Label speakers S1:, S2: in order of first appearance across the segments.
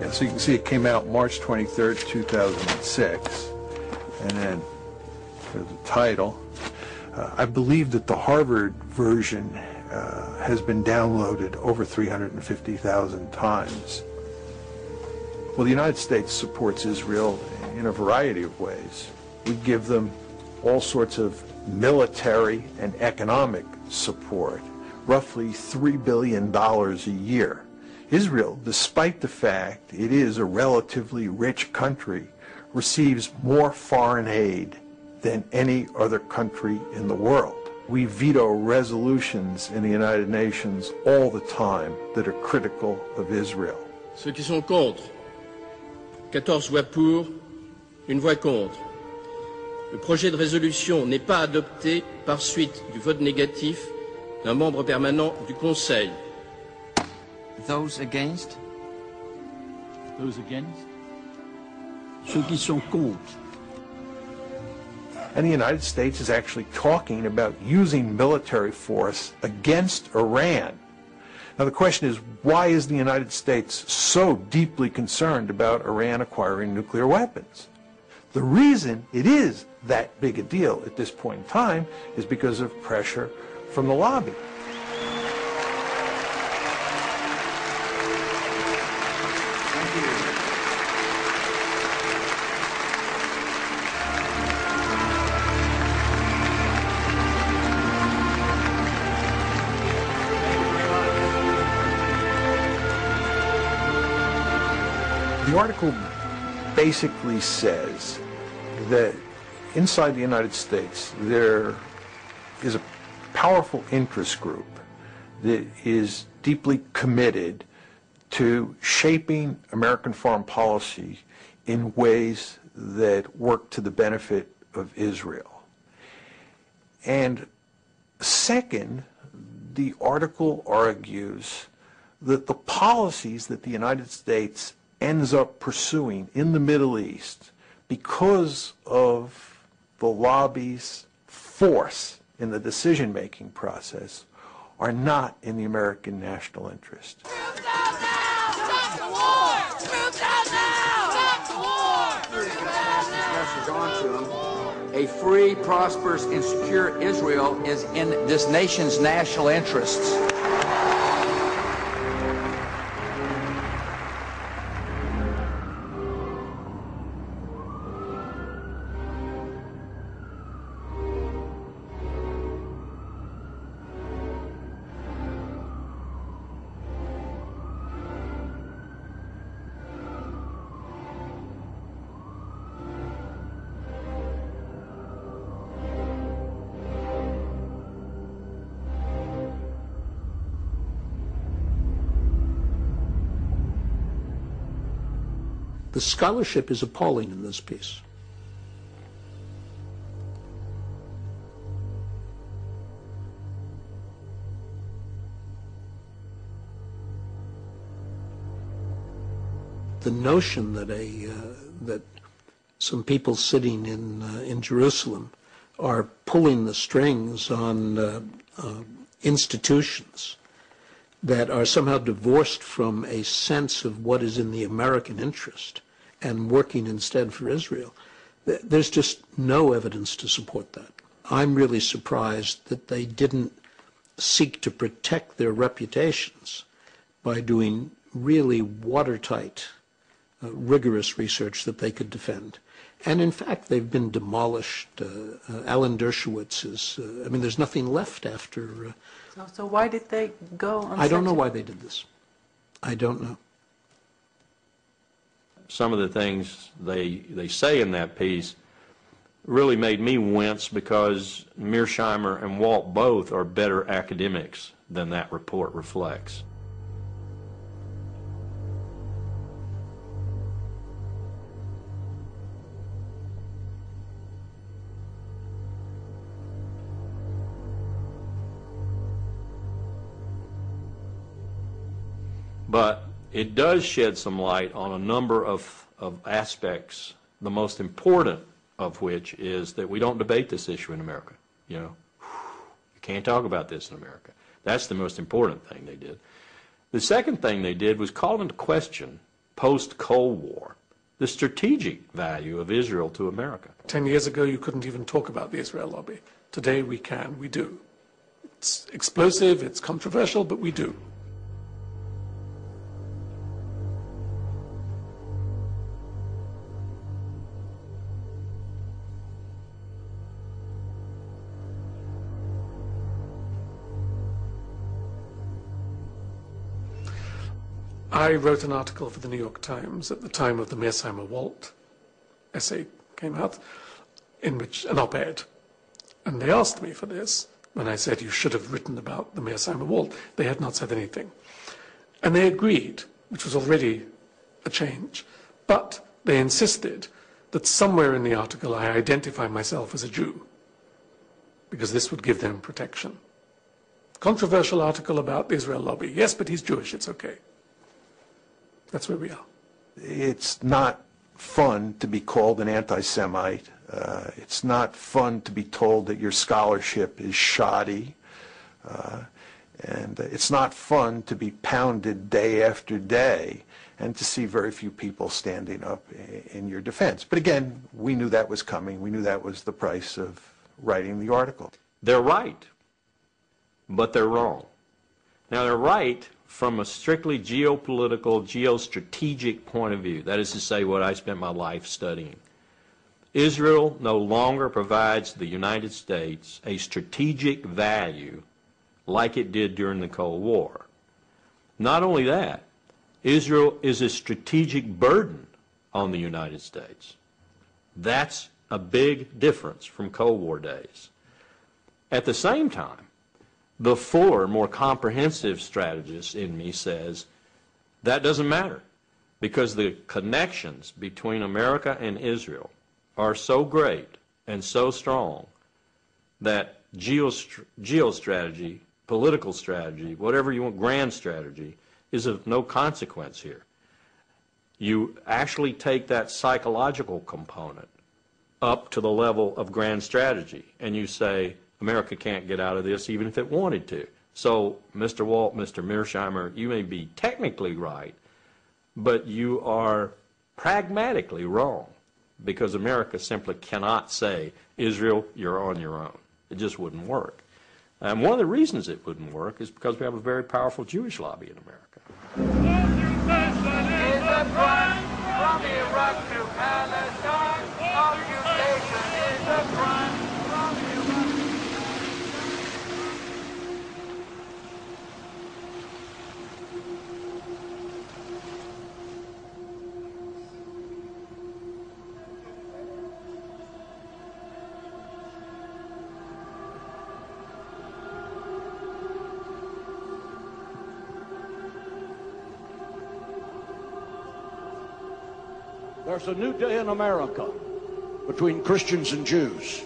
S1: Yeah, so you can see it came out March 23rd, 2006. And then for the title, I believe that the Harvard version has been downloaded over 350,000 times. Well, the United States supports Israel in a variety of ways. We give them all sorts of military and economic support, roughly $3 billion a year. Israel, despite the fact it is a relatively rich country, receives more foreign aid than any other country in the world. We veto resolutions in the United Nations all the time that are critical of Israel.
S2: Ceux qui sont contre, 14 voix pour, une voix contre. Le projet de résolution n'est pas adopté par suite du vote négatif d'un membre permanent du Conseil.
S3: Those against?
S4: Those against? Ceux qui sont contre.
S1: And the United States is actually talking about using military force against Iran. Now the question is, why is the United States so deeply concerned about Iran acquiring nuclear weapons? The reason it is that big a deal at this point in time is because of pressure from the lobby. The article basically says that inside the United States there is a powerful interest group that is deeply committed to shaping American foreign policy in ways that work to the benefit of Israel. And second, the article argues that the policies that the United States ends up pursuing in the Middle East, because of the lobby's force in the decision-making process, are not in the American national interest.
S5: Troops out now! Stop the war! Troops out now! Stop the war! Troops out now!
S3: A free, prosperous, and secure Israel is in this nation's national interests.
S4: The scholarship is appalling in this piece. The notion that that some people sitting in Jerusalem are pulling the strings on institutions that are somehow divorced from a sense of what is in the American interest and working instead for Israel, there's just no evidence to support that. I'm really surprised that they didn't seek to protect their reputations by doing really watertight, rigorous research that they could defend. And in fact, they've been demolished. Alan Dershowitz is, I mean, there's nothing left after.
S6: So why did they go on
S4: I don't know why they did this. I don't know.
S7: Some of the things they say in that piece really made me wince, because Mearsheimer and Walt both are better academics than that report reflects. But it does shed some light on a number of aspects, the most important of which is that we don't debate this issue in America. You know, you can't talk about this in America. That's the most important thing they did. The second thing they did was call into question post-Cold War, the strategic value of Israel to America.
S8: 10 years ago, you couldn't even talk about the Israel lobby. Today, we can, we do. It's explosive, it's controversial, but we do. I wrote an article for the New York Times at the time of the Mearsheimer Walt essay came out, in which an op-ed, and they asked me for this when I said you should have written about the Mearsheimer Walt. They had not said anything, and they agreed, which was already a change, but they insisted that somewhere in the article I identify myself as a Jew, because this would give them protection. Controversial article about the Israel lobby. Yes, but he's Jewish, it's okay. That's where we are.
S1: It's not fun to be called an anti-Semite. It's not fun to be told that your scholarship is shoddy. And it's not fun to be pounded day after day and to see very few people standing up in your defense. But again, we knew that was coming. We knew that was the price of writing the article.
S7: They're right, but they're wrong. Now, they're right from a strictly geopolitical, geostrategic point of view. That is to say, what I spent my life studying. Israel no longer provides the United States a strategic value like it did during the Cold War. Not only that, Israel is a strategic burden on the United States. That's a big difference from Cold War days. At the same time, the fuller, more comprehensive strategist in me says that doesn't matter, because the connections between America and Israel are so great and so strong that geostrategy, political strategy, whatever you want, grand strategy, is of no consequence here. You actually take that psychological component up to the level of grand strategy, and you say, America can't get out of this even if it wanted to. So, Mr. Walt, Mr. Mearsheimer, you may be technically right, but you are pragmatically wrong, because America simply cannot say, Israel, you're on your own. It just wouldn't work. And one of the reasons it wouldn't work is because we have a very powerful Jewish lobby in America.
S5: Is a crime from Iraq to Palestine. Occupation is a crime from Iraq.
S9: There's a new day in America between Christians and Jews.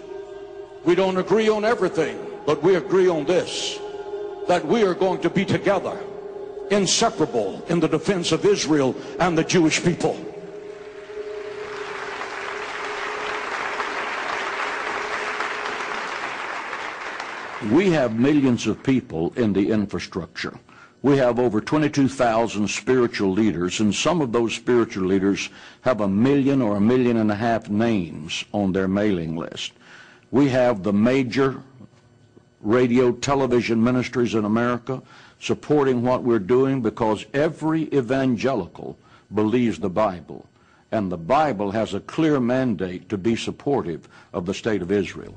S9: We don't agree on everything, but we agree on this, that we are going to be together, inseparable, in the defense of Israel and the Jewish people. We have millions of people in the infrastructure. We have over 22,000 spiritual leaders, and some of those spiritual leaders have 1 million or 1.5 million names on their mailing list. We have the major radio, television ministries in America supporting what we're doing, because every evangelical believes the Bible, and the Bible has a clear mandate to be supportive of the state of Israel.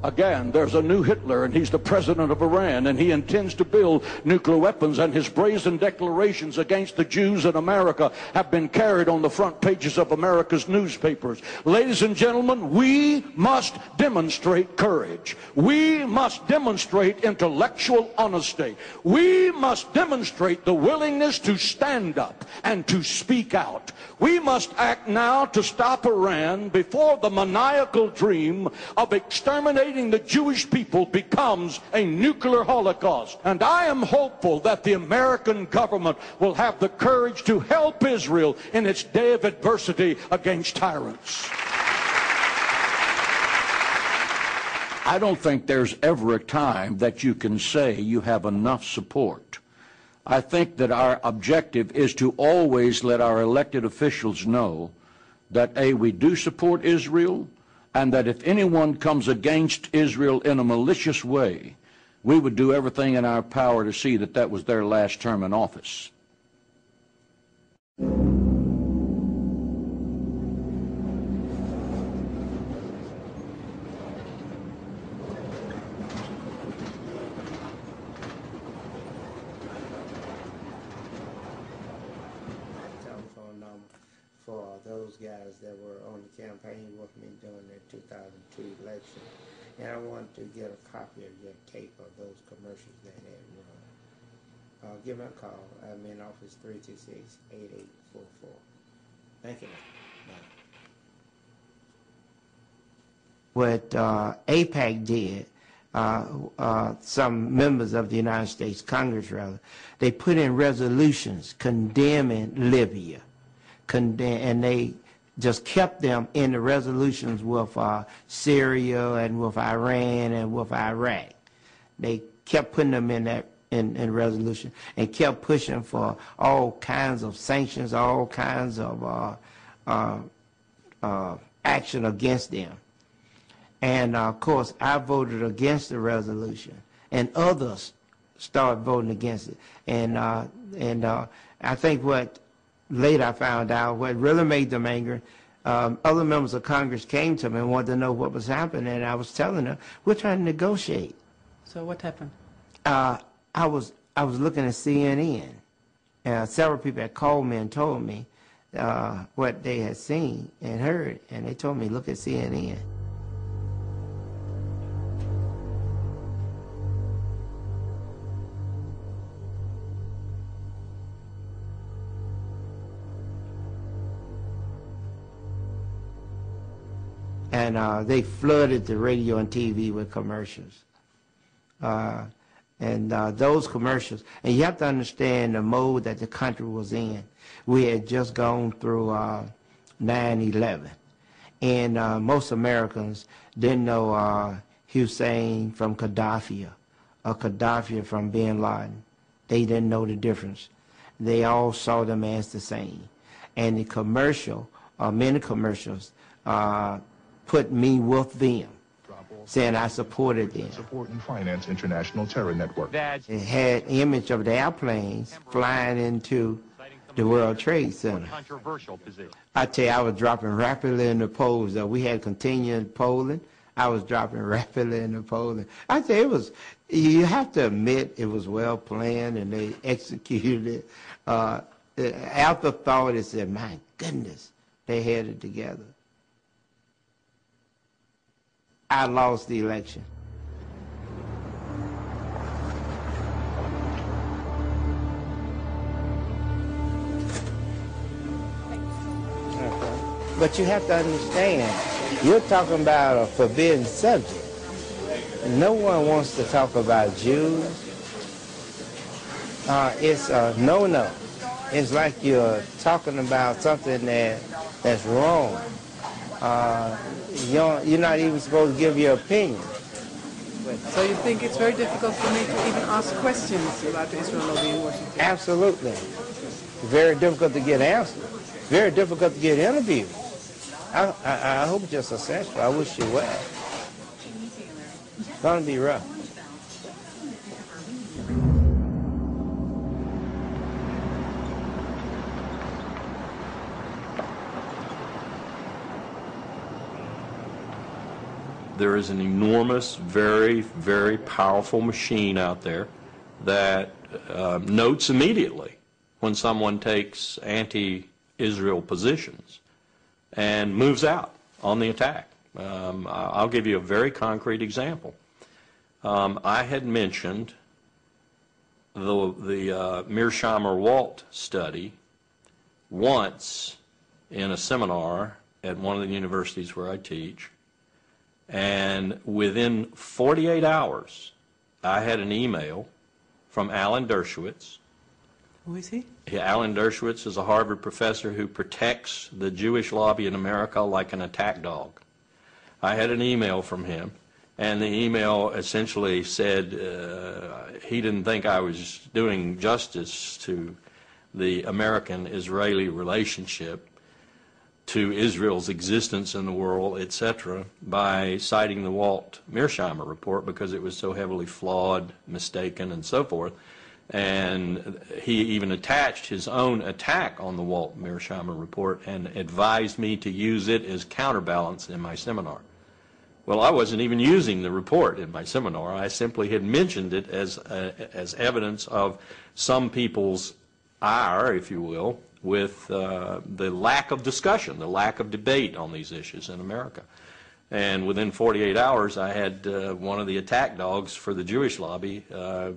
S9: Again, there's a new Hitler, and he's the president of Iran, and he intends to build nuclear weapons, and his brazen declarations against the Jews in America have been carried on the front pages of America's newspapers. Ladies and gentlemen, we must demonstrate courage. We must demonstrate intellectual honesty. We must demonstrate the willingness to stand up and to speak out. We must act now to stop Iran before the maniacal dream of exterminating decimating the Jewish people becomes a nuclear holocaust. And I am hopeful that the American government will have the courage to help Israel in its day of adversity against tyrants. I don't think there's ever a time that you can say you have enough support. I think that our objective is to always let our elected officials know that, A, we do support Israel, and that if anyone comes against Israel in a malicious way, we would do everything in our power to see that that was their last term in office.
S10: For those guys that were on the campaign with me during the 2002 election. And I wanted to get a copy of your tape of those commercials that had run. Give me a call. I'm in office 326-8844. Thank you. Bye. What AIPAC did, some members of the United States Congress, rather, they put in resolutions condemning Libya. And they just kept them in the resolutions with Syria and with Iran and with Iraq. They kept putting them in that in resolution and kept pushing for all kinds of sanctions, all kinds of action against them. And of course, I voted against the resolution, and others started voting against it. And I think what later I found out, what really made them angry, other members of Congress came to me and wanted to know what was happening, and I was telling them, we're trying to negotiate.
S6: So what happened?
S10: I was looking at CNN. Several people had called me and told me what they had seen and heard, and they told me, look at CNN. And they flooded the radio and TV with commercials. Those commercials, and you have to understand the mode that the country was in. We had just gone through 9/11, and most Americans didn't know Hussein from Gaddafi or Gaddafi from bin Laden. They didn't know the difference. They all saw them as the same. And the commercial, many commercials, put me with them, saying I supported them.
S11: Support and finance international terror network.
S10: It had image of the airplanes flying into the World Trade Center.
S11: Controversial position.
S10: I tell you, I was dropping rapidly in the polls. We had continued polling. I was dropping rapidly in the polling. I tell you, it was, you have to admit it was well planned and they executed it. Afterthought, it said, my goodness, they had it together. I lost the election. But you have to understand, you're talking about a forbidden subject. No one wants to talk about Jews. It's a no-no. It's like you're talking about something that's wrong. You're not even supposed to give your opinion.
S6: So you think it's very difficult for me to even ask questions about the Israel lobby in Washington?
S10: Absolutely. Very difficult to get answers. Very difficult to get interviews. I hope you're successful. I wish you well. It's going to be rough.
S7: There is an enormous, very, very powerful machine out there that notes immediately when someone takes anti-Israel positions and moves out on the attack. I'll give you a very concrete example. I had mentioned the Mearsheimer-Walt study once in a seminar at one of the universities where I teach, And within 48 hours, I had an email from Alan Dershowitz.
S6: Who is he?
S7: Alan Dershowitz is a Harvard professor who protects the Jewish lobby in America like an attack dog. I had an email from him, and the email essentially said he didn't think I was doing justice to the American-Israeli relationship, to Israel's existence in the world, etc., by citing the Walt Mearsheimer report because it was so heavily flawed, mistaken, and so forth. And he even attached his own attack on the Walt Mearsheimer report and advised me to use it as counterbalance in my seminar. Well, I wasn't even using the report in my seminar. I simply had mentioned it as evidence of some people's ire, if you will, with the lack of discussion, the lack of debate on these issues in America. And within 48 hours, I had one of the attack dogs for the Jewish lobby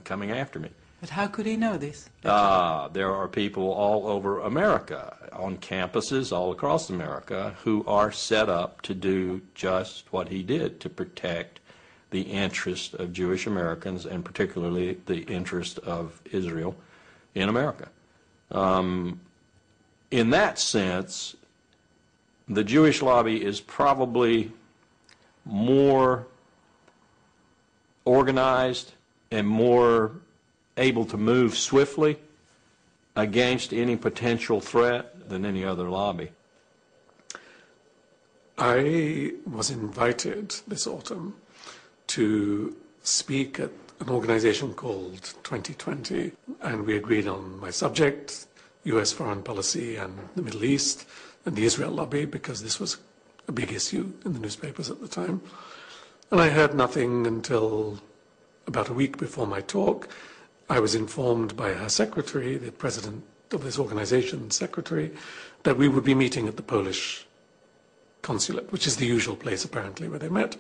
S7: coming after me.
S6: But how could he know this?
S7: There are people all over America, on campuses all across America, who are set up to do just what he did, to protect the interest of Jewish Americans, and particularly the interest of Israel in America. In that sense, the Jewish lobby is probably more organized and more able to move swiftly against any potential threat than any other lobby.
S8: I was invited this autumn to speak at an organization called 2020, and we agreed on my subject, U.S. foreign policy and the Middle East and the Israel lobby, because this was a big issue in the newspapers at the time. And I heard nothing until about a week before my talk. I was informed by her secretary, the president of this organization's secretary, that we would be meeting at the Polish consulate, which is the usual place apparently where they met.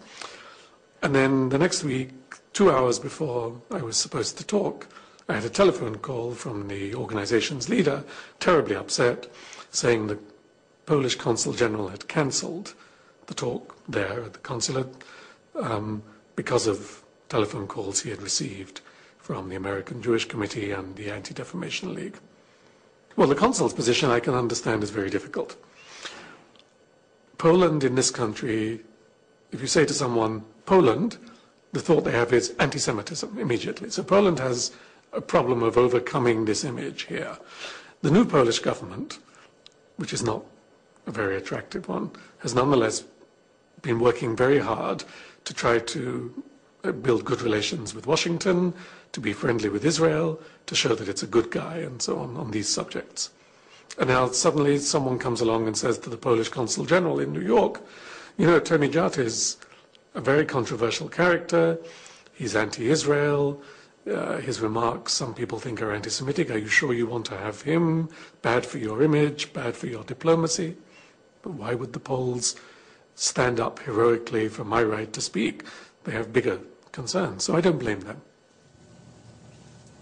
S8: And then the next week, 2 hours before I was supposed to talk, I had a telephone call from the organization's leader, terribly upset, saying the Polish consul general had cancelled the talk there at the consulate because of telephone calls he had received from the American Jewish Committee and the Anti-Defamation League. Well, the consul's position I can understand is very difficult. Poland in this country, if you say to someone, Poland, the thought they have is anti-Semitism immediately. So Poland has a problem of overcoming this image here. The new Polish government, which is not a very attractive one, has nonetheless been working very hard to try to build good relations with Washington, to be friendly with Israel, to show that it's a good guy, and so on these subjects. And now suddenly someone comes along and says to the Polish consul general in New York, you know, Tony Judt is a very controversial character, he's anti-Israel, his remarks some people think are anti-Semitic, are you sure you want to have him? Bad for your image, bad for your diplomacy. But why would the Poles stand up heroically for my right to speak? They have bigger concerns, so I don't blame them.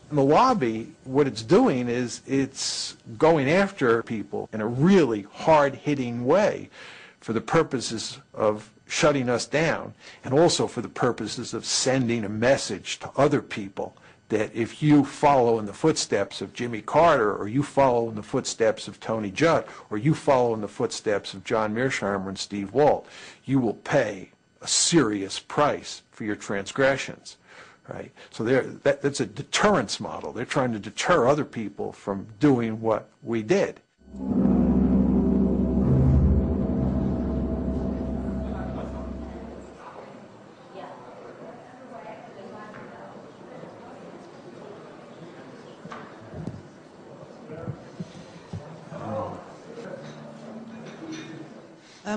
S1: The lobby, what it's doing is it's going after people in a really hard-hitting way for the purposes of shutting us down, and also for the purposes of sending a message to other people that if you follow in the footsteps of Jimmy Carter, or you follow in the footsteps of Tony Judt, or you follow in the footsteps of John Mearsheimer and Steve Walt, you will pay a serious price for your transgressions. Right? So that's a deterrence model. They're trying to deter other people from doing what we did.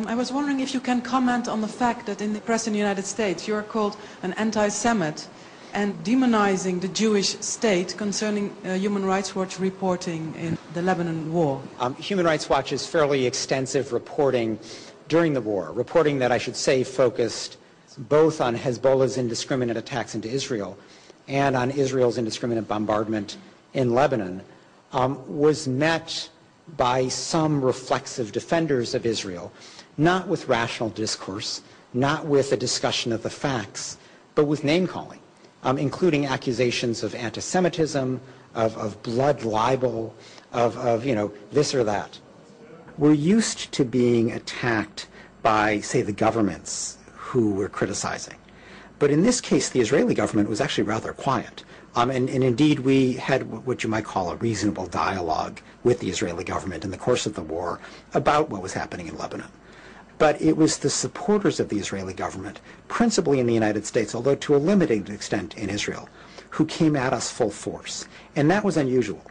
S6: I was wondering if you can comment on the fact that in the press in the United States you are called an anti-Semite and demonizing the Jewish state concerning Human Rights Watch reporting in the Lebanon war.
S12: Human Rights Watch's fairly extensive reporting during the war, reporting that I should say focused both on Hezbollah's indiscriminate attacks into Israel and on Israel's indiscriminate bombardment in Lebanon, was met by some reflexive defenders of Israel, not with rational discourse, not with a discussion of the facts, but with name-calling, including accusations of anti-Semitism, of blood libel, of this or that. We're used to being attacked by, say, the governments who we're criticizing. But in this case, the Israeli government was actually rather quiet. And indeed, we had what you might call a reasonable dialogue with the Israeli government in the course of the war about what was happening in Lebanon. But it was the supporters of the Israeli government, principally in the United States, although to a limited extent in Israel, who came at us full force. And that was unusual,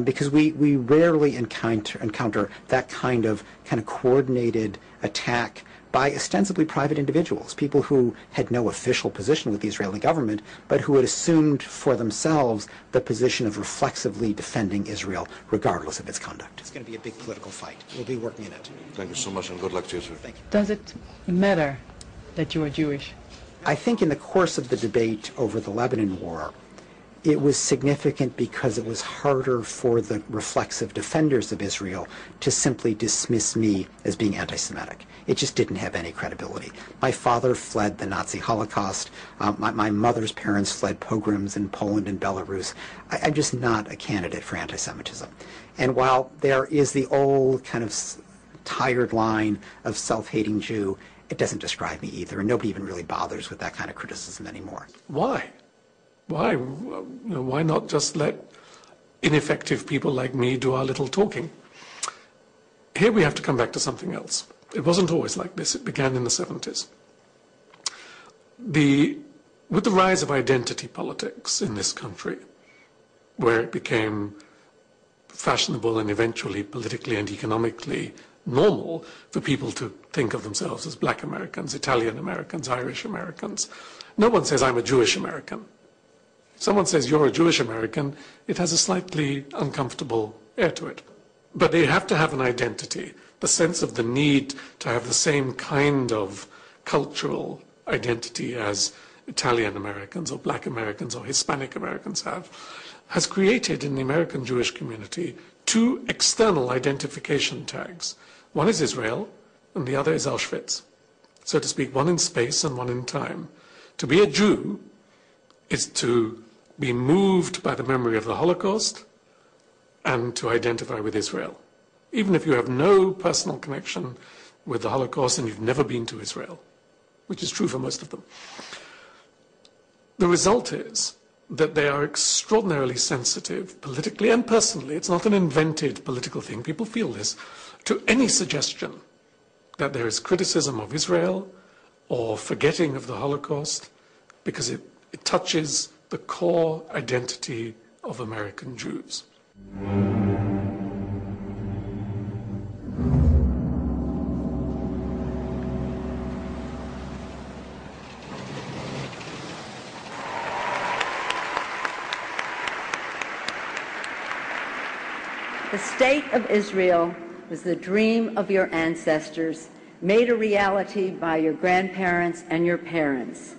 S12: because we rarely encounter that kind of coordinated attack by ostensibly private individuals, people who had no official position with the Israeli government, but who had assumed for themselves the position of reflexively defending Israel, regardless of its conduct. It's going to be a big political fight. We'll be working in it.
S13: Thank you so much, and good luck to you, sir.
S12: Thank you.
S6: Does it matter that you are Jewish?
S12: I think in the course of the debate over the Lebanon war, it was significant because it was harder for the reflexive defenders of Israel to simply dismiss me as being anti-Semitic. It just didn't have any credibility. My father fled the Nazi Holocaust. My mother's parents fled pogroms in Poland and Belarus. I'm just not a candidate for anti-Semitism. And while there is the old kind of tired line of self-hating Jew, it doesn't describe me either, and nobody even really bothers with that kind of criticism anymore.
S8: Why? Why? Why not just let ineffective people like me do our little talking? Here we have to come back to something else. It wasn't always like this. It began in the 70s. With the rise of identity politics in this country, where it became fashionable and eventually politically and economically normal for people to think of themselves as Black Americans, Italian Americans, Irish Americans, no one says, I'm a Jewish American. If someone says, you're a Jewish American, it has a slightly uncomfortable air to it. But they have to have an identity, the sense of the need to have the same kind of cultural identity as Italian Americans or Black Americans or Hispanic Americans have, has created in the American Jewish community two external identification tags. One is Israel, and the other is Auschwitz. So to speak, one in space and one in time. To be a Jew is to be moved by the memory of the Holocaust and to identify with Israel, even if you have no personal connection with the Holocaust and you've never been to Israel, which is true for most of them. The result is that they are extraordinarily sensitive, politically and personally. It's not an invented political thing. People feel this, to any suggestion that there is criticism of Israel or forgetting of the Holocaust, because it touches the core identity of American Jews.
S14: The state of Israel was the dream of your ancestors, made a reality by your grandparents and your parents.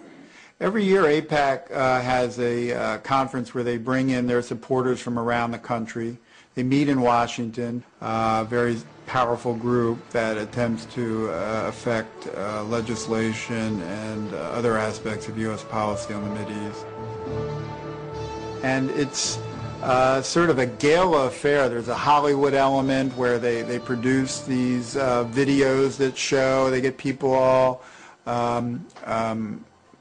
S15: Every year, AIPAC has a conference where they bring in their supporters from around the country. They meet in Washington, a very powerful group that attempts to affect legislation and other aspects of U.S. policy on the Mideast. And it's sort of a gala affair. There's a Hollywood element where they produce these videos that show, they get people all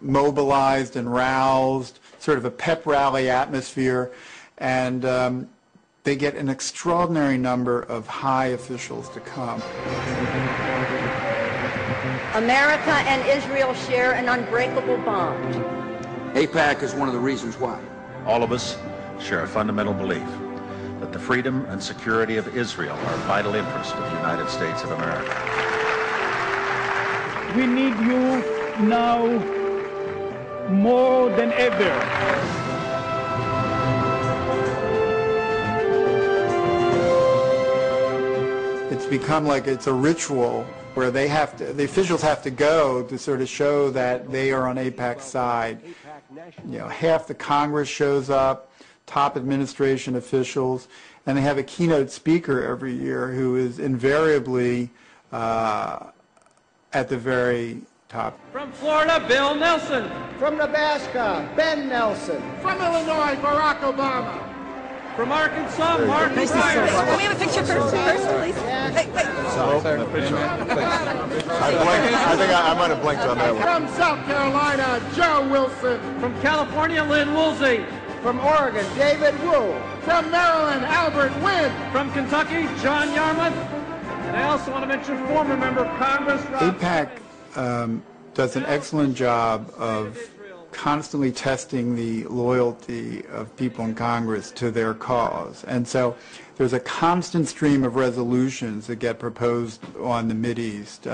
S15: mobilized and roused, sort of a pep rally atmosphere, and they get an extraordinary number of high officials to come.
S14: America and Israel share an unbreakable bond.
S3: AIPAC is one of the reasons why.
S16: All of us share a fundamental belief that the freedom and security of Israel are a vital interest of the United States of America.
S17: We need you now more than ever.
S15: It's become like it's a ritual where the officials have to go to sort of show that they are on AIPAC's side. You know, half the Congress shows up, top administration officials, and they have a keynote speaker every year who is invariably at the very top.
S13: From Florida, Bill Nelson.
S18: From Nebraska, Ben Nelson.
S5: From Illinois, Barack Obama.
S13: From Arkansas, Martin Pryor.
S19: Can we have a picture first, please?
S20: I think I might have blinked on that one.
S5: From South Carolina, Joe Wilson.
S13: From California, Lynn Woolsey.
S18: From Oregon, David Wu.
S5: From Maryland, Albert Wynn.
S13: From Kentucky, John Yarmouth. And I also want to mention former member of Congress, Rob
S15: AIPAC does an excellent job of constantly testing the loyalty of people in Congress to their cause. And so there's a constant stream of resolutions that get proposed on the Mideast,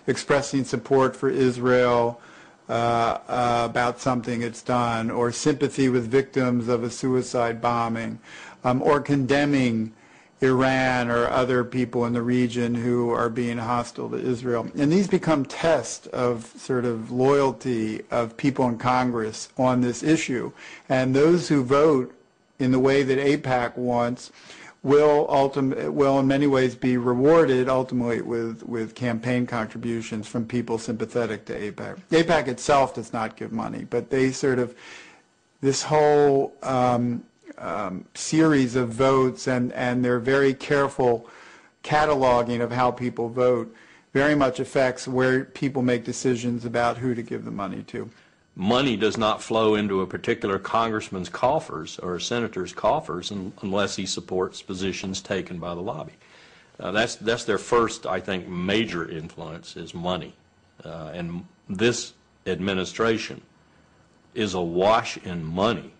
S15: expressing support for Israel about something it's done, or sympathy with victims of a suicide bombing, or condemning Iran or other people in the region who are being hostile to Israel. And these become tests of sort of loyalty of people in Congress on this issue. And those who vote in the way that AIPAC wants will in many ways be rewarded ultimately with campaign contributions from people sympathetic to AIPAC. AIPAC itself does not give money, but they sort of, this whole series of votes and their very careful cataloging of how people vote very much affects where people make decisions about who to give the money to.
S7: Money does not flow into a particular congressman's coffers or a senator's coffers unless he supports positions taken by the lobby. That's their first, I think, major influence is money. And this administration is awash in money,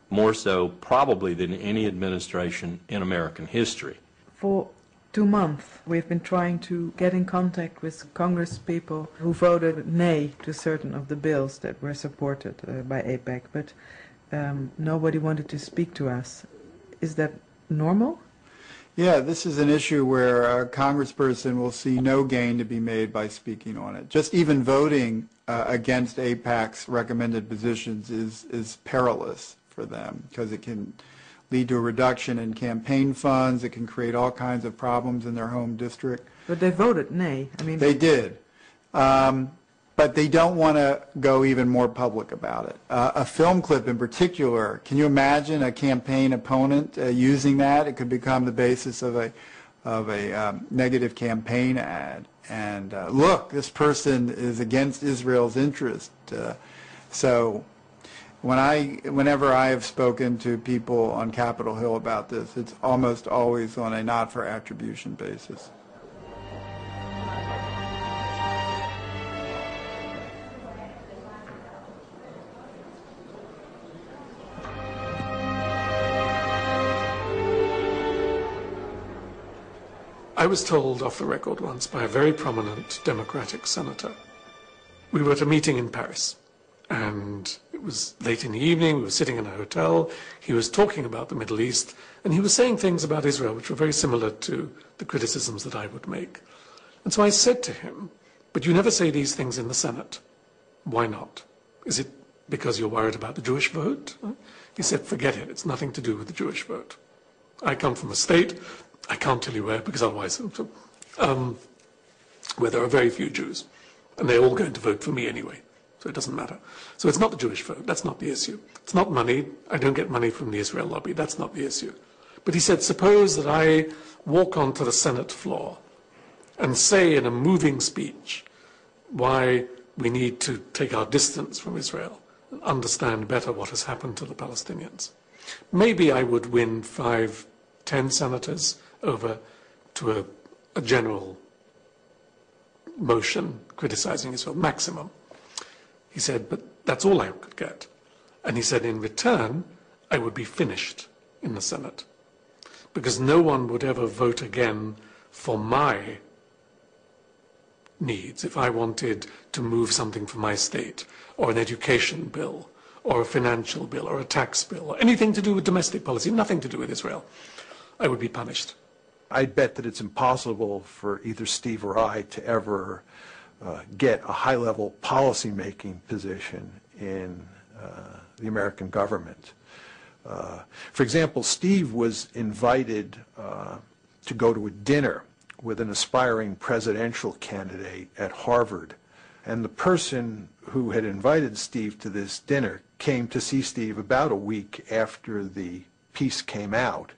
S7: more so probably than any administration in American history.
S6: For 2 months, we've been trying to get in contact with Congress people who voted nay to certain of the bills that were supported by AIPAC, but nobody wanted to speak to us. Is that normal?
S15: Yeah, this is an issue where a congressperson will see no gain to be made by speaking on it. Just even voting against AIPAC's recommended positions is perilous for them, because it can lead to a reduction in campaign funds. It can create all kinds of problems in their home district.
S6: But they voted nay. I mean,
S15: they did. But they don't want to go even more public about it. A film clip in particular, can you imagine a campaign opponent using that? It could become the basis of a negative campaign ad. And look, this person is against Israel's interest. So whenever I have spoken to people on Capitol Hill about this, it's almost always on a not for attribution basis.
S8: I was told off the record once by a very prominent Democratic senator. We were at a meeting in Paris, and it was late in the evening. We were sitting in a hotel. He was talking about the Middle East, and he was saying things about Israel which were very similar to the criticisms that I would make. And so I said to him, "But you never say these things in the Senate. Why not? Is it because you're worried about the Jewish vote?" He said, "Forget it. It's nothing to do with the Jewish vote. I come from a state, I can't tell you where, because otherwise, where there are very few Jews, and they're all going to vote for me anyway, so it doesn't matter. So it's not the Jewish vote, that's not the issue. It's not money, I don't get money from the Israel lobby, that's not the issue." But he said, suppose that I walk onto the Senate floor and say in a moving speech why we need to take our distance from Israel and understand better what has happened to the Palestinians. Maybe I would win 5-10 senators over to a general motion criticizing Israel, maximum. He said, but that's all I could get. And he said, in return, I would be finished in the Senate, because no one would ever vote again for my needs. If I wanted to move something for my state, or an education bill, or a financial bill, or a tax bill, or anything to do with domestic policy, nothing to do with Israel, I would be punished.
S1: I'd bet that it's impossible for either Steve or I to ever get a high-level policy-making position in the American government. For example, Steve was invited to go to a dinner with an aspiring presidential candidate at Harvard, And the person who had invited Steve to this dinner came to see Steve about a week after the piece came out,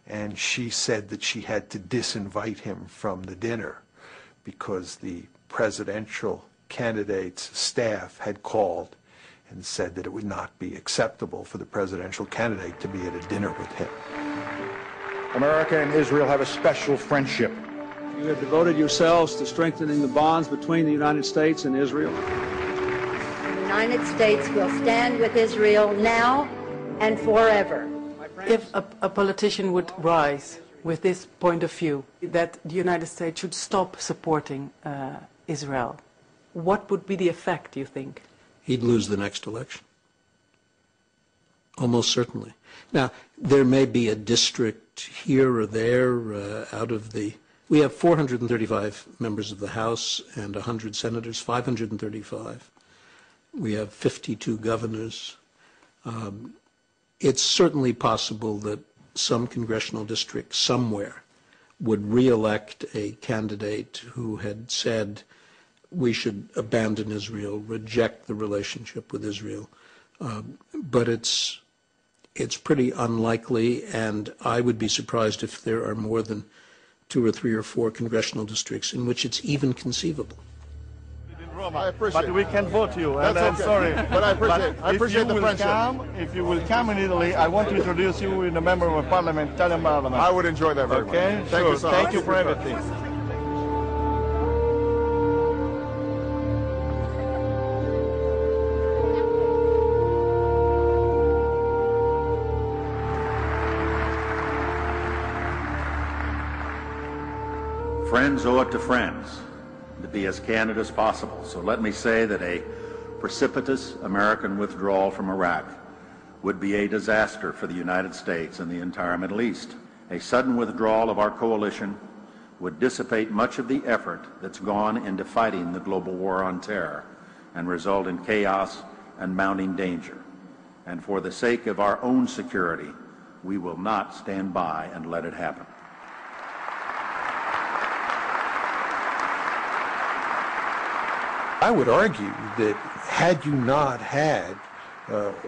S1: and she said that she had to disinvite him from the dinner because the presidential candidate's staff had called and said that it would not be acceptable for the presidential candidate to be at a dinner with him.
S20: America and Israel have a special friendship.
S21: You have devoted yourselves to strengthening the bonds between the United States and Israel.
S14: The United States will stand with Israel now and forever.
S6: If a politician would rise with this point of view, that the United States should stop supporting Israel, what would be the effect, do you think?
S4: He'd lose the next election. Almost certainly. Now, there may be a district here or there out of the... We have 435 members of the House and 100 senators, 535. We have 52 governors. It's certainly possible that some congressional district somewhere would re-elect a candidate who had said we should abandon Israel, reject the relationship with Israel. But it's pretty unlikely, and I would be surprised if there are more than 2 or 3 or 4 congressional districts in which it's even conceivable.
S20: I appreciate
S22: but we can vote you, and
S20: That's
S22: I'm
S20: okay.
S22: sorry.
S20: But I appreciate the friendship.
S22: If you will come in Italy, I want to introduce you with a member of parliament, Italian parliament.
S20: I would enjoy that very much.
S22: Okay?
S20: Thank you so much.
S22: Thank you for everything.
S16: Friends owe it to friends to be as candid as possible. So let me say that a precipitous American withdrawal from Iraq would be a disaster for the United States and the entire Middle East. A sudden withdrawal of our coalition would dissipate much of the effort that's gone into fighting the global war on terror and result in chaos and mounting danger. And for the sake of our own security, we will not stand by and let it happen.
S1: I would argue that had you not had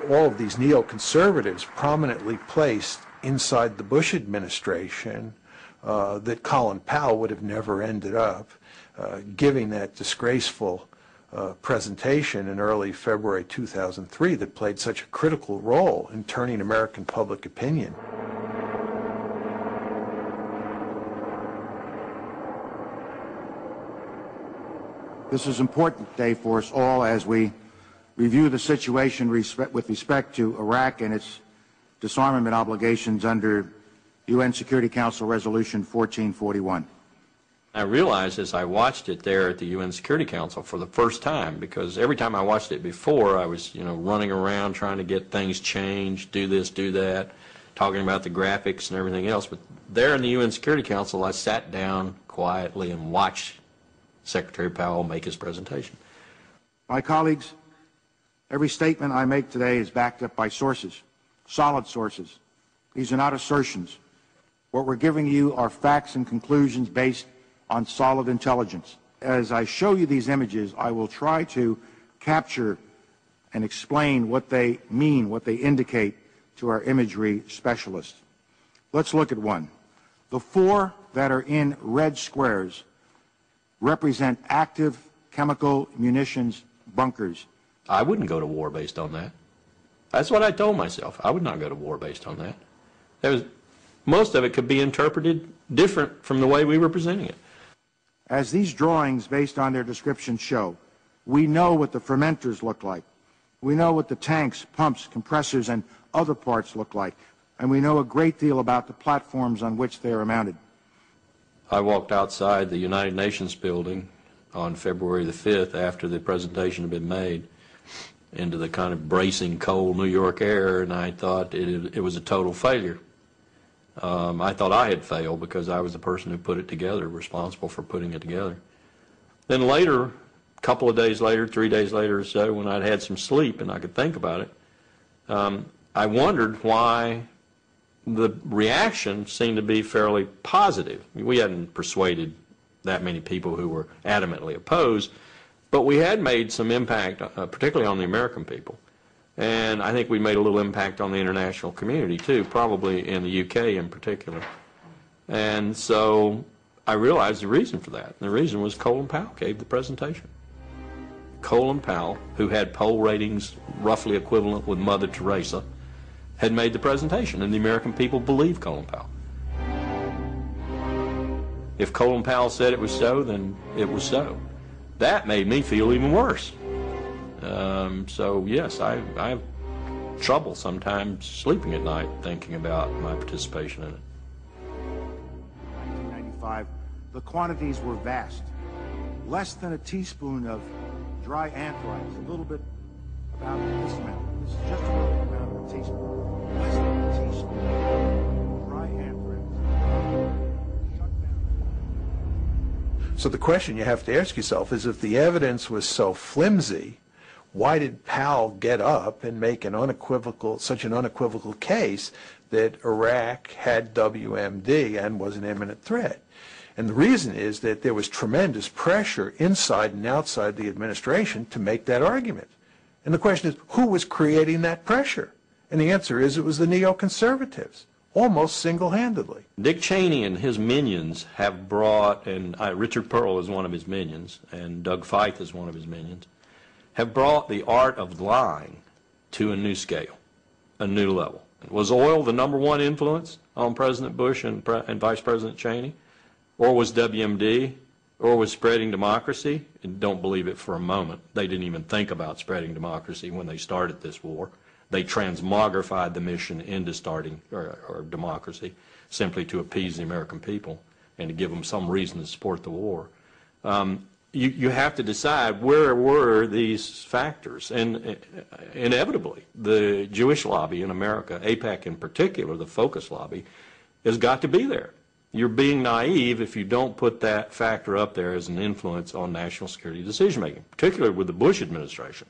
S1: all of these neoconservatives prominently placed inside the Bush administration, that Colin Powell would have never ended up giving that disgraceful presentation in early February 2003 that played such a critical role in turning American public opinion.
S23: This is an important day for us all as we review the situation with respect to Iraq and its disarmament obligations under UN Security Council Resolution 1441.
S7: I realized as I watched it there at the UN Security Council for the first time, because every time I watched it before, I was, running around trying to get things changed, do this, do that, talking about the graphics and everything else. But there in the UN Security Council, I sat down quietly and watched Secretary Powell make his presentation.
S23: My colleagues, every statement I make today is backed up by sources, solid sources. These are not assertions. What we're giving you are facts and conclusions based on solid intelligence. As I show you these images, I will try to capture and explain what they mean, what they indicate to our imagery specialists. Let's look at one. The 4 that are in red squares represent active chemical munitions bunkers.
S7: I wouldn't go to war based on that. That's what I told myself. I would not go to war based on that. Most of it could be interpreted different from the way we were presenting it.
S23: As these drawings, based on their description, show, we know what the fermenters look like. We know what the tanks, pumps, compressors, and other parts look like. And we know a great deal about the platforms on which they are mounted.
S7: I walked outside the United Nations building on February the 5th after the presentation had been made into the kind of bracing cold New York air, and I thought it was a total failure. I thought I had failed because I was the person who put it together, responsible for putting it together. Then later, a couple of days later, 3 days later or so, when I'd had some sleep and I could think about it, I wondered why the reaction seemed to be fairly positive. We hadn't persuaded that many people who were adamantly opposed, But we had made some impact, particularly on the American people. And I think we made a little impact on the international community, too, probably in the UK in particular. And so I realized the reason for that. And the reason was Colin Powell gave the presentation. Colin Powell, who had poll ratings roughly equivalent with Mother Teresa, had made the presentation, and the American people believed Colin Powell. If Colin Powell said it was so, then it was so. That made me feel even worse. So yes, I have trouble sometimes sleeping at night thinking about my participation in it.
S23: 1995, the quantities were vast. Less than a teaspoon of dry anthrax, a little bit about this amount. This is just a little amount of a teaspoon. Less than a teaspoon of dry anthrax.
S1: So the question you have to ask yourself is, if the evidence was so flimsy, why did Powell get up and make such an unequivocal case that Iraq had WMD and was an imminent threat? And the reason is that there was tremendous pressure inside and outside the administration to make that argument. And the question is, who was creating that pressure? And the answer is, it was the neoconservatives, almost single-handedly.
S7: Dick Cheney and his minions have brought, and Richard Pearl is one of his minions, and Doug Feith is one of his minions, have brought the art of lying to a new scale, a new level. Was oil the #1 influence on President Bush and Vice President Cheney? Or was WMD? Or was spreading democracy? And don't believe it for a moment. They didn't even think about spreading democracy when they started this war. They transmogrified the mission into starting or democracy simply to appease the American people and to give them some reason to support the war. You have to decide, where were these factors? And inevitably, the Jewish lobby in America, AIPAC in particular, the focus lobby, has got to be there. You're being naive if you don't put that factor up there as an influence on national security decision-making, particularly with the Bush administration.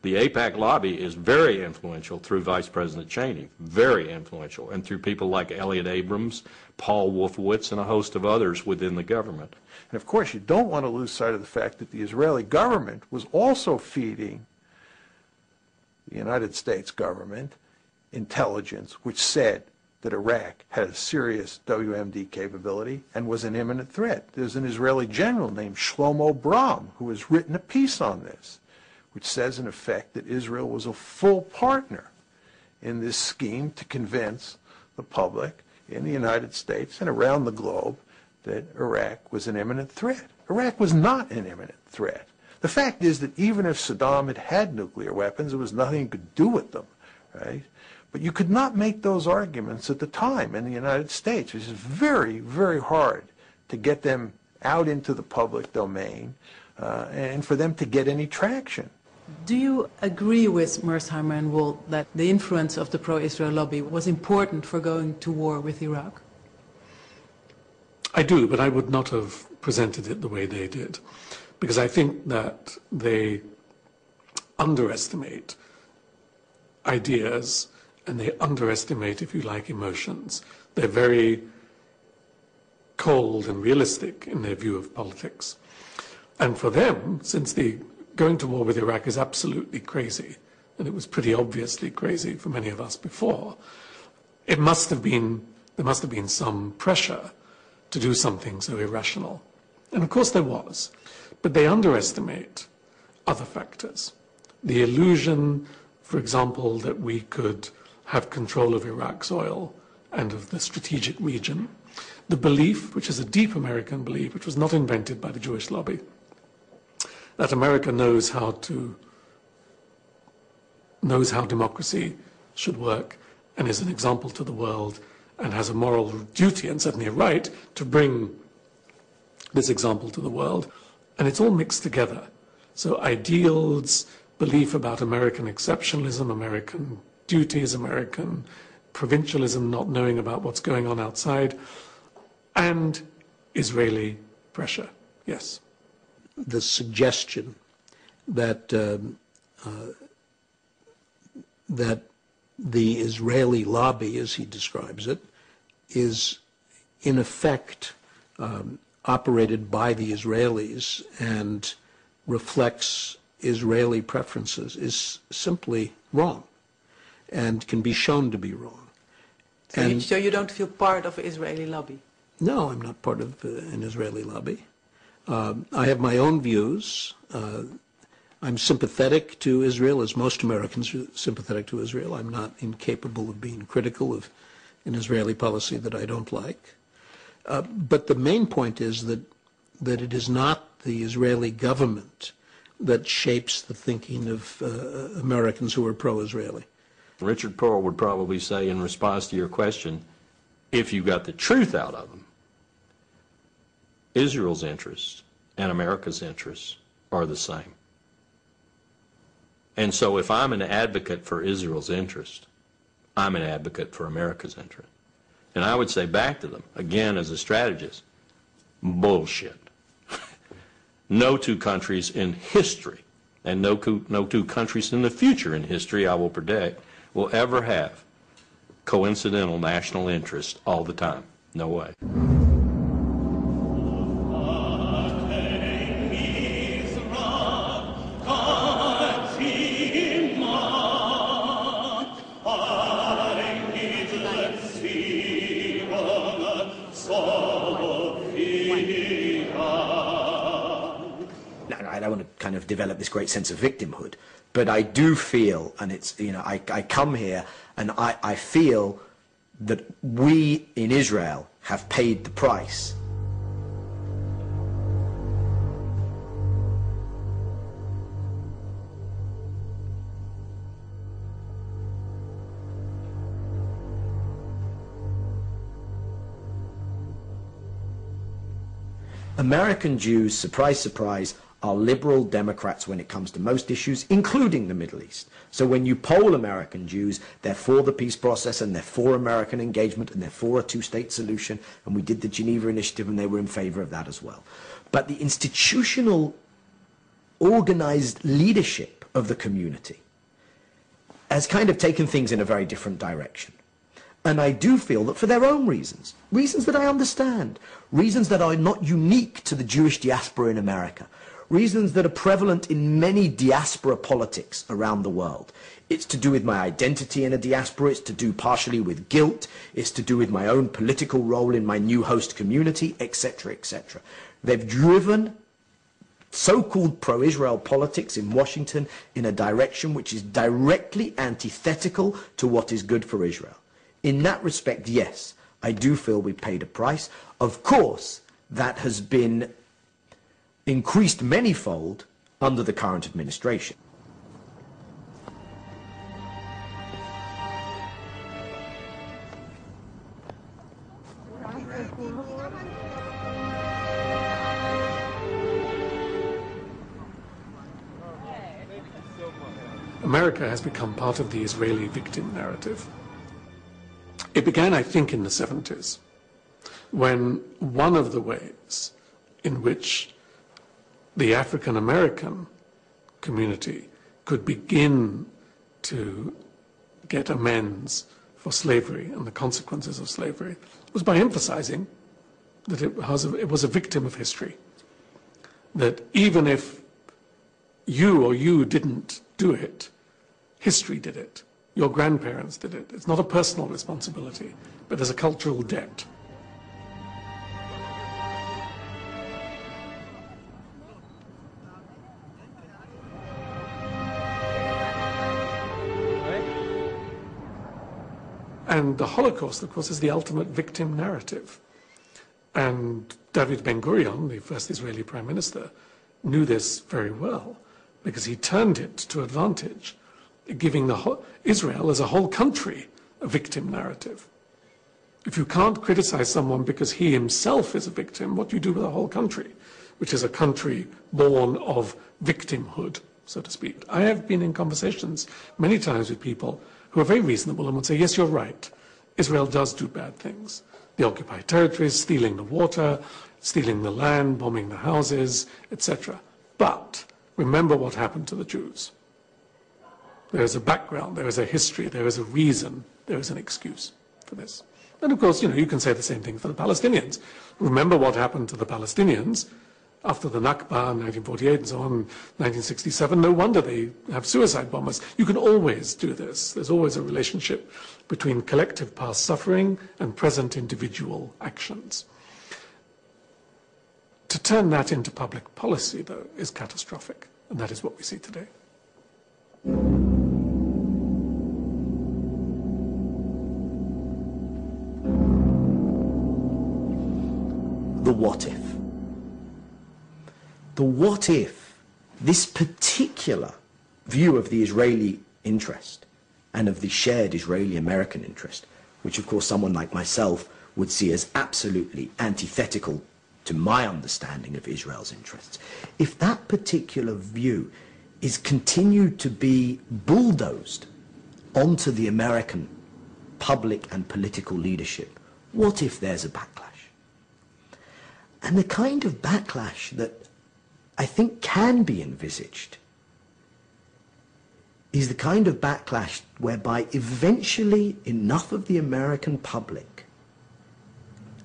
S7: The AIPAC lobby is very influential through Vice President Cheney, very influential, and through people like Elliott Abrams, Paul Wolfowitz, and a host of others within the government.
S1: And of course, you don't want to lose sight of the fact that the Israeli government was also feeding the United States government intelligence, which said that Iraq had a serious WMD capability and was an imminent threat. There's an Israeli general named Shlomo Bram who has written a piece on this, which says in effect that Israel was a full partner in this scheme to convince the public in the United States and around the globe that Iraq was an imminent threat. Iraq was not an imminent threat. The fact is that even if Saddam had nuclear weapons, there was nothing you could do with them, right? But you could not make those arguments at the time in the United States. It was very, very hard to get them out into the public domain and for them to get any traction.
S6: Do you agree with Mearsheimer and Wohl that the influence of the pro-Israel lobby was important for going to war with Iraq?
S8: I do, but I would not have presented it the way they did, because I think that they underestimate ideas and they underestimate, if you like, emotions. They're very cold and realistic in their view of politics. And for them, since the going to war with Iraq is absolutely crazy, and it was pretty obviously crazy for many of us before, there must have been some pressure to do something so irrational. And of course there was. But they underestimate other factors. The illusion, for example, that we could have control of Iraq's oil and of the strategic region. The belief, which is a deep American belief, which was not invented by the Jewish lobby, that America knows how democracy should work and is an example to the world and has a moral duty and certainly a right to bring this example to the world. And it's all mixed together. So ideals, belief about American exceptionalism, American duties, American provincialism, not knowing about what's going on outside, and Israeli pressure. Yes.
S4: The suggestion that that the Israeli lobby, as he describes it, is in effect operated by the Israelis and reflects Israeli preferences is simply wrong and can be shown to be wrong.
S6: So you don't feel part of an Israeli lobby?
S4: No, I'm not part of an Israeli lobby. I have my own views. I'm sympathetic to Israel, as most Americans are sympathetic to Israel. I'm not incapable of being critical of an Israeli policy that I don't like. But the main point is that it is not the Israeli government that shapes the thinking of Americans who are pro-Israeli.
S7: Richard Pearl would probably say, in response to your question, if you got the truth out of them, Israel's interests and America's interests are the same. And so if I'm an advocate for Israel's interest, I'm an advocate for America's interest. And I would say back to them, again as a strategist, bullshit. No two countries in history, and no two countries in the future in history, I will predict, will ever have coincidental national interest all the time. No way.
S2: I don't want to kind of develop this great sense of victimhood, but I do feel, and it's, you know, I come here and I feel that we in Israel have paid the price. American Jews, surprise, surprise, are liberal Democrats when it comes to most issues, including the Middle East. So when you poll American Jews, they're for the peace process and they're for American engagement and they're for a two-state solution. And we did the Geneva Initiative and they were in favor of that as well. But the institutional, organized leadership of the community has kind of taken things in a very different direction. And I do feel that for their own reasons, reasons that I understand, reasons that are not unique to the Jewish diaspora in America, reasons that are prevalent in many diaspora politics around the world. It's to do with my identity in a diaspora, it's to do partially with guilt, it's to do with my own political role in my new host community, etc., etc. They've driven so-called pro-Israel politics in Washington in a direction which is directly antithetical to what is good for Israel. In that respect, yes, I do feel we paid a price. Of course, that has been increased manyfold under the current administration.
S8: America has become part of the Israeli victim narrative. It began, I think, in the 70s, when one of the ways in which the African-American community could begin to get amends for slavery and the consequences of slavery was by emphasizing that it was a victim of history. That even if you didn't do it, history did it. Your grandparents did it. It's not a personal responsibility, but there's a cultural debt. And the Holocaust, of course, is the ultimate victim narrative. And David Ben-Gurion, the first Israeli prime minister, knew this very well because he turned it to advantage, giving Israel as a whole country a victim narrative. If you can't criticize someone because he himself is a victim, what do you do with a whole country, which is a country born of victimhood, so to speak? I have been in conversations many times with people who are very reasonable and would say, yes, you're right, Israel does do bad things. The occupied territories, stealing the water, stealing the land, bombing the houses, etc. But remember what happened to the Jews. There is a background, there is a history, there is a reason, there is an excuse for this. And of course, you can say the same thing for the Palestinians. Remember what happened to the Palestinians after the Nakba in 1948 and so on, 1967. No wonder they have suicide bombers. You can always do this. There's always a relationship between collective past suffering and present individual actions. To turn that into public policy, though, is catastrophic, and that is what we see today.
S2: The what if. The what if this particular view of the Israeli interest and of the shared Israeli-American interest, which of course someone like myself would see as absolutely antithetical to my understanding of Israel's interests, if that particular view is continued to be bulldozed onto the American public and political leadership, what if there's a backlash? And the kind of backlash that I think can be envisaged is the kind of backlash whereby eventually enough of the American public,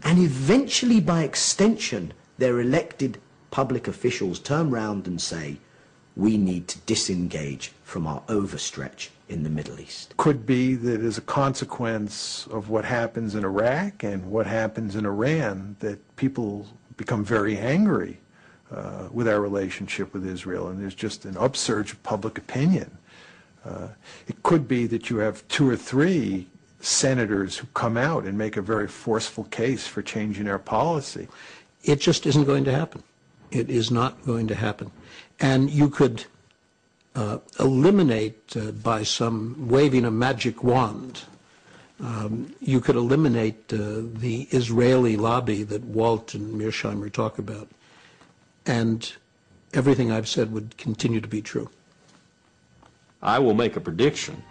S2: and eventually by extension their elected public officials, turn round and say, we need to disengage from our overstretch in the Middle East.
S1: Could be that as a consequence of what happens in Iraq and what happens in Iran, that people become very angry with our relationship with Israel, and there's just an upsurge of public opinion. It could be that you have 2 or 3 senators who come out and make a very forceful case for changing our policy.
S4: It just isn't going to happen. It is not going to happen. And you could eliminate by some waving a magic wand, you could eliminate the Israeli lobby that Walt and Mearsheimer talk about, and everything I've said would continue to be true.
S7: I will make a prediction.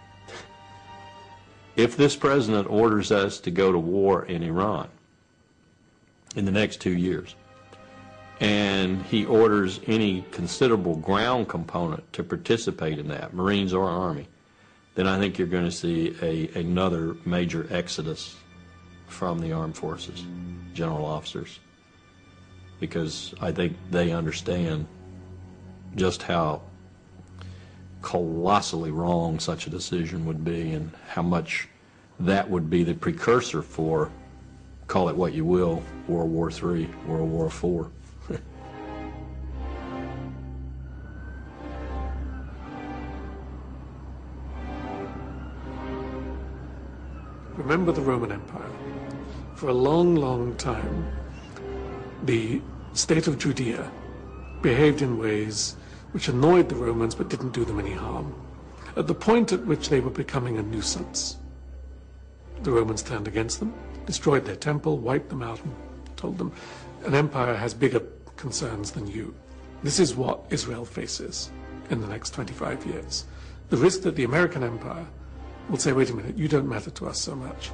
S7: If this president orders us to go to war in Iran in the next 2 years, and he orders any considerable ground component to participate in that, Marines or Army, then I think you're going to see another major exodus from the armed forces, general officers, because I think they understand just how colossally wrong such a decision would be and how much that would be the precursor for, call it what you will, World War III, World War IV.
S8: Remember the Roman Empire. For a long, long time, the state of Judea behaved in ways which annoyed the Romans but didn't do them any harm. At the point at which they were becoming a nuisance, the Romans turned against them, destroyed their temple, wiped them out, and told them, an empire has bigger concerns than you. This is what Israel faces in the next 25 years. The risk that the American empire will say, wait a minute, you don't matter to us so much.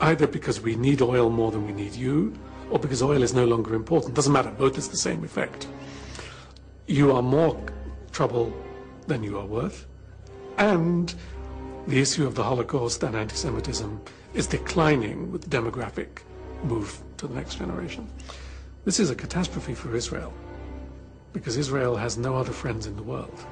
S8: Either because we need oil more than we need you, or because oil is no longer important. Doesn't matter, both has the same effect. You are more trouble than you are worth, and the issue of the Holocaust and anti-Semitism is declining with the demographic move to the next generation. This is a catastrophe for Israel, because Israel has no other friends in the world.